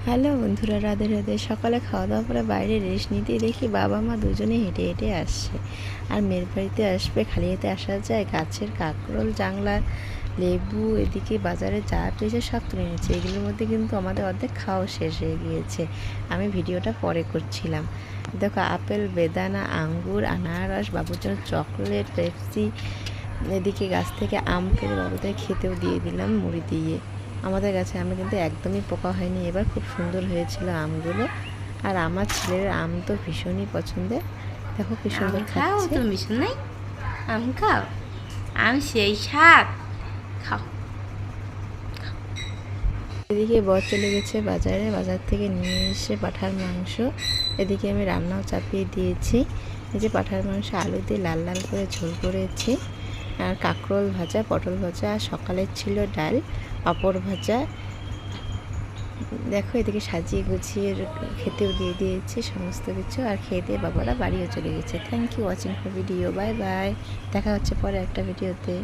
Hello বন্ধুরা, রাধে রাধে। সকালে খাওয়া দাওয়া করে বাইরে রেস্ট নিতে দেখি বাবা মা দুজনে হেঁটে হেঁটে আসছে। আর মেয়ের বাড়িতে আসবে, খালি হাতে আসা যায়? গাছের কাঁকরোল, জাংলার লেবু, এদিকে বাজারে যা পেয়েছে সব তুলে নিচ্ছে। এগুলোর মধ্যে কিন্তু আমাদের অর্ধেক খাওয়া শেষ হয়ে গিয়েছে। আমি ভিডিওটা পরে করছিলাম। দেখো, আপেল, বেদানা, আঙ্গুর, আনারস, বাবুর জন্য চকলেট, পেপসি। এদিকে গাছ থেকে আম পেড়ে বাবুদের খেতেও দিয়ে দিলাম মুড়ি দিয়ে। আমাদের গাছে আম কিন্তু একদমই পোকা হয়নি, এবার খুব সুন্দর হয়েছিল আমগুলো। আর আমার ছেলের আম তো ভীষণই পছন্দের। দেখো কি সুন্দর খাও খাচ্ছে। তুমি শুনাই আম খাও, আম সেই শাক খাও। এদিকে বর চলে গেছে বাজারে, বাজার থেকে নিয়ে এসে পাঁঠার মাংস। এদিকে আমি রান্নাও চাপিয়ে দিয়েছি। এই যে পাঁঠার মাংস আলু দিয়ে লাল লাল করে ঝোল করেছি, আর কাঁকরোল ভাজা, পটল ভাজা, আর সকালের ছিল ডাল, পাঁপড় ভাজা। দেখো, এদিকে সাজিয়ে গুছিয়ে খেতেও দিয়ে দিয়েছি সমস্ত কিছু। আর খেয়ে দিয়ে বাবারা বাড়িও চলে গেছে। Thank you watching for video. Bye bye. দেখা হচ্ছে পরে একটা ভিডিওতে।